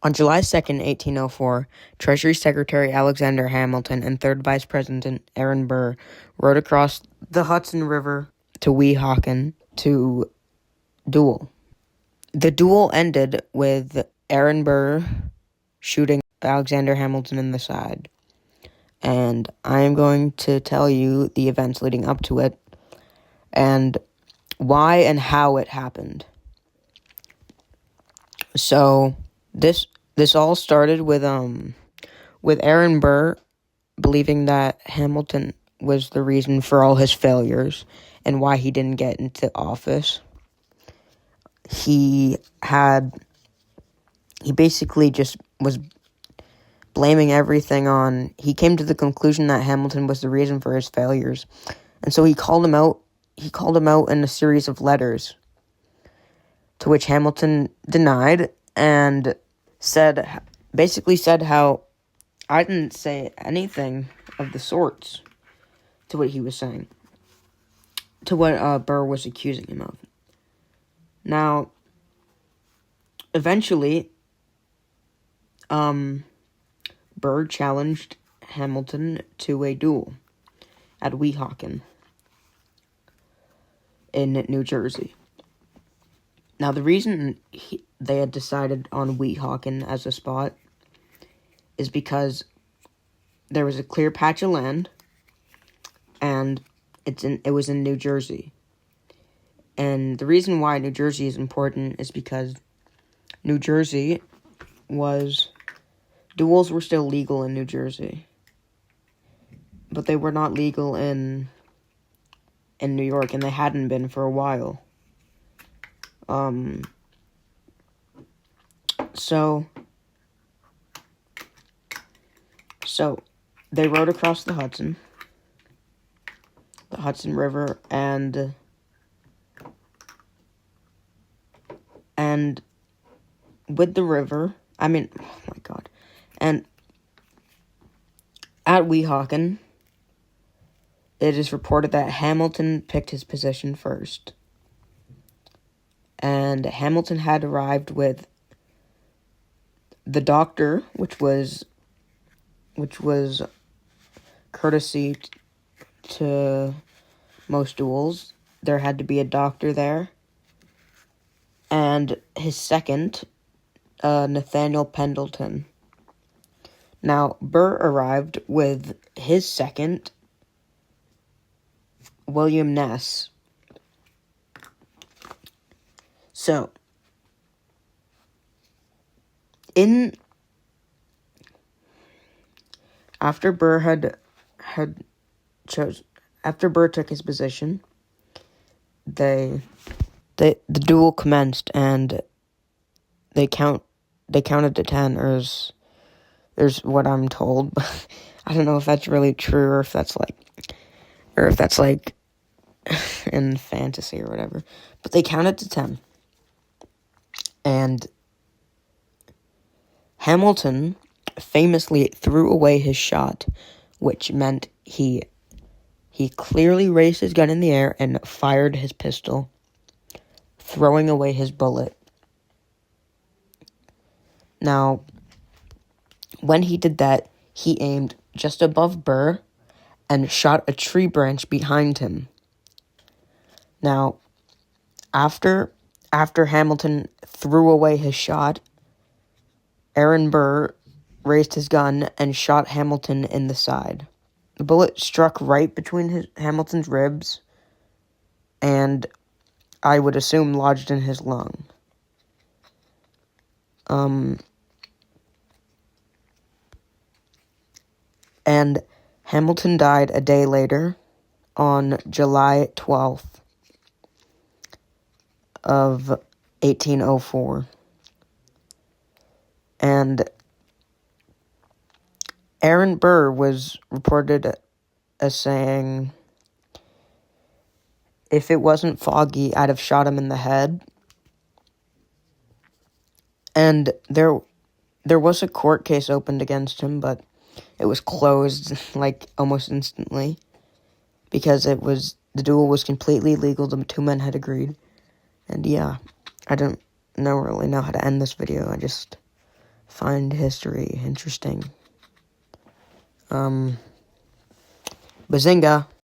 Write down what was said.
On July 2nd, 1804, Treasury Secretary Alexander Hamilton and 3rd Vice President Aaron Burr rode across the Hudson River to Weehawken to duel. The duel ended with Aaron Burr shooting Alexander Hamilton in the side. And I am going to tell you the events leading up to it and why and how it happened. So this all started with Aaron Burr believing that Hamilton was the reason for all his failures and why he didn't get into office. He basically just was blaming everything on. He came to the conclusion that Hamilton was the reason for his failures, and so he called him out. He called him out in a series of letters, to which Hamilton denied and basically said how I didn't say anything of the sorts to what he was saying, to what Burr was accusing him of. Now, eventually, Burr challenged Hamilton to a duel at Weehawken in New Jersey. Now, the reason they had decided on Weehawken as a spot is because there was a clear patch of land, and it was in New Jersey. And the reason why New Jersey is important is because New Jersey duels were still legal in New Jersey, but they were not legal in New York, and they hadn't been for a while. So they rode across the Hudson River, and with the river, oh my God, and at Weehawken, it is reported that Hamilton picked his position first. And Hamilton had arrived with the doctor, which was courtesy to most duels. There had to be a doctor there. And his second, Nathaniel Pendleton. Now, Burr arrived with his second, William Ness. So, after Burr took his position, the duel commenced, and they counted to 10, or there's what I'm told, but I don't know if that's really true, or if that's like in fantasy or whatever. But they counted to 10. And Hamilton famously threw away his shot, which meant he clearly raised his gun in the air and fired his pistol, throwing away his bullet. Now, when he did that, he aimed just above Burr and shot a tree branch behind him. Now, after Hamilton threw away his shot, Aaron Burr raised his gun and shot Hamilton in the side. The bullet struck right between Hamilton's ribs, and I would assume lodged in his lung. And Hamilton died a day later, on July 12th of 1804. And Aaron Burr was reported as saying, if it wasn't foggy, I'd have shot him in the head. And there was a court case opened against him, but it was closed, almost instantly, because the duel was completely legal. The two men had agreed. And yeah, I don't really know how to end this video. I just Find history. Interesting. Bazinga.